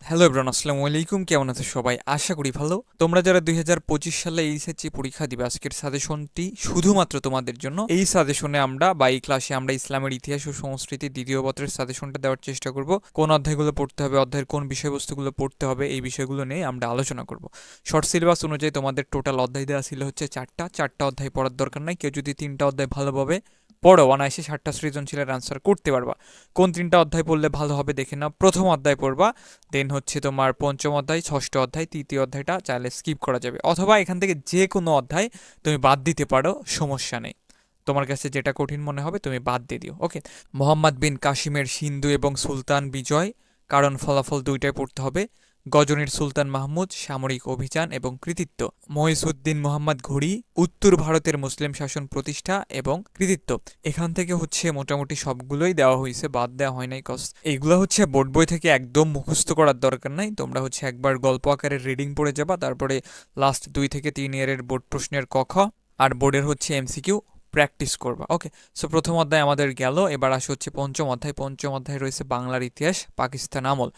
Hello everyone, আসসালামু আলাইকুম। কেমন আছো সবাই? আশা করি ভালো। তোমরা যারা 2025 সালে এইচএসসি পরীক্ষা দিবে, আজকের সাজেশনটি শুধুমাত্র তোমাদের জন্য। এই সাজেশনে আমরা বা এই ক্লাসে আমরা ইসলামের ইতিহাস ও সংস্কৃতি দ্বিতীয় পত্রের সাজেশনটা দেওয়ার চেষ্টা করব। কোন অধ্যায়গুলো পড়তে হবে, অধ্যায়ের কোন বিষয়বস্তুগুলো পড়তে হবে, এই বিষয়গুলো নিয়ে আমরা আলোচনা করব। শর্ট সিলেবাস অনুযায়ী তোমাদের টোটাল অধ্যায় দেওয়া ছিল হচ্ছে চারটা অধ্যায় পড়ার দরকার নাই। কেউ যদি 3টা অধ্যায় ভালোভাবে পড়ো, অনায়াসে 7টা সৃজনশীলের আনসার করতে পারবা। কোন 3টা অধ্যায় পড়লে ভালো হবে দেখে নাও। প্রথম অধ্যায় পড়বা, দেন হচ্ছে তোমার পঞ্চম অধ্যায়, ষষ্ঠ অধ্যায়, তৃতীয় অধ্যায়টা চাইলে স্কিপ করা যাবে, অথবা এখান থেকে যে কোনো অধ্যায় তুমি বাদ দিতে পারো, সমস্যা নেই। তোমার কাছে যেটা কঠিন মনে হবে তুমি বাদ দিয়ে দিও। ওকে। মোহাম্মদ বিন কাসিমের সিন্ধু এবং সুলতান বিজয়, কারণ ফলাফল দুইটাই পড়তে হবে। গজনীর সুলতান মাহমুদ, সামরিক অভিযান এবং কৃতিত্ব। মহিসুদ্দিন মোহাম্মদ ঘুরি, উত্তর ভারতের মুসলিম শাসন প্রতিষ্ঠা এবং কৃতিত্ব। এখান থেকে হচ্ছে মোটামুটি সবগুলোই দেওয়া হয়েছে, বাদ দেওয়া হয় নাই। কস এইগুলো হচ্ছে বোর্ড বই থেকে একদম মুখস্থ করার দরকার নাই। তোমরা হচ্ছে একবার গল্প আকারে রিডিং পড়ে যাবা, তারপরে লাস্ট 2 থেকে 3 ইয়ারের বোর্ড প্রশ্নের ক খ আর বোর্ডের হচ্ছে এমসিকিউ প্র্যাকটিস করবা। ওকে। সো প্রথম অধ্যায় আমাদের গেল, এবার আসে হচ্ছে পঞ্চম অধ্যায়। পঞ্চম অধ্যায় রয়েছে বাংলার ইতিহাস, পাকিস্তান আমল।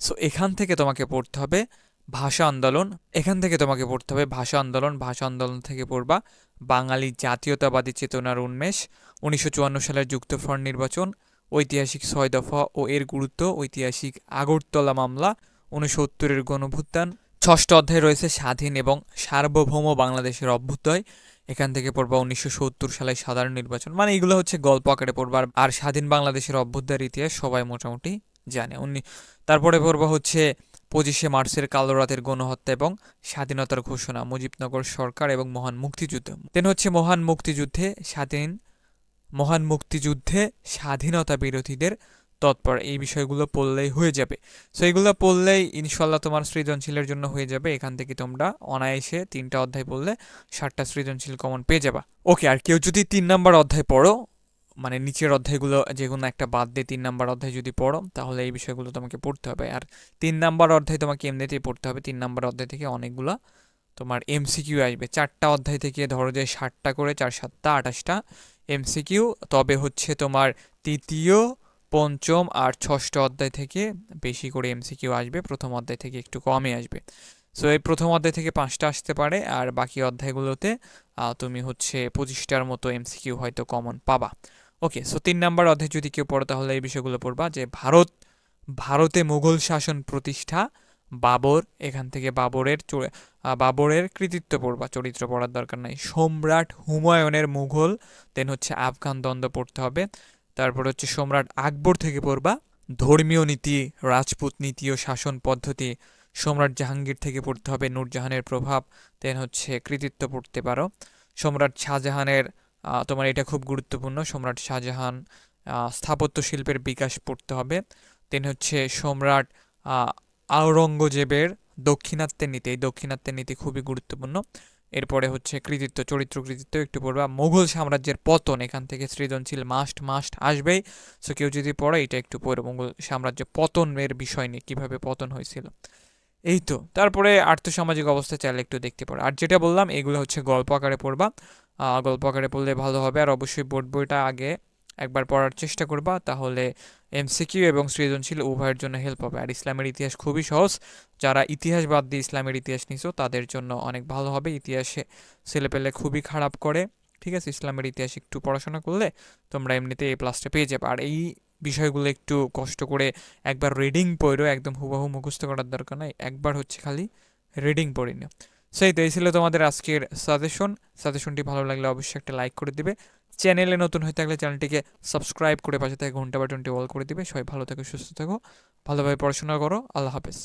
সো এখান থেকে তোমাকে পড়তে হবে ভাষা আন্দোলন। ভাষা আন্দোলন থেকে পড়বা বাঙালি জাতীয়তাবাদী চেতনার উন্মেষ, 1954 সালের যুক্তফ্রন্ট নির্বাচন, ঐতিহাসিক 6 দফা ও এর গুরুত্ব, ঐতিহাসিক আগরতলা মামলা, 1970-এর গণভুত্থান। ষষ্ঠ অধ্যায় রয়েছে স্বাধীন এবং সার্বভৌম বাংলাদেশের অভ্যুদয়। এখান থেকে পড়বা 1970 সালের সাধারণ নির্বাচন। মানে এগুলো হচ্ছে গল্প আকারে পড়বা। আর স্বাধীন বাংলাদেশের অভ্যুদয়ের ইতিহাস সবাই মোটামুটি জানে। তারপরে পড়বা হচ্ছে 25শে মার্চের কালো রাতের গণহত্যা এবং স্বাধীনতার ঘোষণা, মুজিবনগর সরকার এবং মহান মুক্তিযুদ্ধ। দেন হচ্ছে মহান মুক্তিযুদ্ধে স্বাধীনতা বিরোধীদের তৎপর। এই বিষয়গুলো পড়লেই হয়ে যাবে। সো এইগুলো পড়লেই ইনশাল্লাহ তোমার সৃজনশীলের জন্য হয়ে যাবে। এখান থেকে তোমরা অনায়াসে 3টা অধ্যায় পড়লে 7টা সৃজনশীল কমন পেয়ে যাবা। ওকে। আর কেউ যদি 3 নাম্বার অধ্যায় পড়ো, মানে নিচের অধ্যায়গুলো যে কোনো একটা বাদ দিয়ে 3 নাম্বার অধ্যায় যদি পড়ো, তাহলে এই বিষয়গুলো তোমাকে পড়তে হবে। আর 3 নাম্বার অধ্যায় তোমাকে এমনিতেই পড়তে হবে। 3 নাম্বার অধ্যায় থেকে অনেকগুলো তোমার এমসিকিউ আসবে। 4টা অধ্যায় থেকে ধরো যে 7টা করে, 4 7 28টা এমসিকিউ। তবে হচ্ছে তোমার তৃতীয়, পঞ্চম আর ষষ্ঠ অধ্যায় থেকে বেশি করে এমসিকিউ আসবে, প্রথম অধ্যায় থেকে একটু কমই আসবে। সো এই প্রথম অধ্যায় থেকে 5টা আসতে পারে, আর বাকি অধ্যায়গুলোতে তুমি হচ্ছে 25টার মতো এমসিকিউ হয়তো কমন পাবা। ওকে। সো 3 নাম্বার অধ্যায় যদি কেউ পড়ো, তাহলে এই বিষয়গুলো পড়বা যে ভারতে মুঘল শাসন প্রতিষ্ঠা, বাবর। এখান থেকে বাবরের কৃতিত্ব পড়বা, চরিত্র পড়ার দরকার নাই। সম্রাট হুমায়ুনের মুঘল, দেন হচ্ছে আফগান দ্বন্দ্ব পড়তে হবে। তারপর হচ্ছে সম্রাট আকবর থেকে পড়বা ধর্মীয় নীতি, রাজপুত নীতি ও শাসন পদ্ধতি। সম্রাট জাহাঙ্গীর থেকে পড়তে হবে নূরজাহানের প্রভাব, দেন হচ্ছে কৃতিত্ব পড়তে পারো। সম্রাট শাহজাহানের, তোমার এটা খুব গুরুত্বপূর্ণ, সম্রাট শাহজাহান স্থাপত্য শিল্পের বিকাশ পড়তে হবে। দেন হচ্ছে সম্রাট আওরঙ্গজেবের দাক্ষিণাত্যের নীতি, এই দাক্ষিণাত্যের নীতি খুবই গুরুত্বপূর্ণ। এরপরে হচ্ছে কৃতিত্ব একটু পড়বা। মুঘল সাম্রাজ্যের পতন, এখান থেকে সৃজনশীল মাস্ট আসবেই। সো কেউ যদি পড়ে এটা একটু পড়ো, মুঘল সাম্রাজ্য পতনের বিষয় নিয়ে, কিভাবে পতন হয়েছিল। এই তো। তারপরে আর্থসামাজিক অবস্থা চাইলে একটু দেখতে পারো। আর যেটা বললাম এগুলো হচ্ছে গল্প আকারে পড়বা। গল্প আকারে পড়লে ভালো হবে। আর অবশ্যই বোর্ড বইটা আগে একবার পড়ার চেষ্টা করবা, তাহলে এমসিকিউ এবং সৃজনশীল উভয়ের জন্য হেল্প হবে। আর ইসলামের ইতিহাস খুবই সহজ, যারা ইতিহাস বাদ দিয়ে ইসলামের ইতিহাস নিছো তাদের জন্য অনেক ভালো হবে। ইতিহাসে ছেলেপেলে খুবই খারাপ করে, ঠিক আছে? ইসলামের ইতিহাস একটু পড়াশোনা করলে তোমরা এমনিতে A+টা পেয়ে যাবে। আর এই বিষয়গুলো একটু কষ্ট করে একবার রিডিং পড়ো, একদম হুবহু মুখস্থ করার দরকার নাই, একবার হচ্ছে খালি রিডিং পড়ে নিও। সেই তো, এই ছিল তোমাদের আজকের সাজেশনটি ভালো লাগলে অবশ্যই একটা লাইক করে দিবে। চ্যানেলে নতুন হয়ে থাকলে চ্যানেলটিকে সাবস্ক্রাইব করে পাশে থেকে ঘন্টা বাটনটি অল করে দিবে। সবাই ভালো থাকো, সুস্থ থাকো, ভালোভাবে পড়াশোনা করো। আল্লাহ হাফেজ।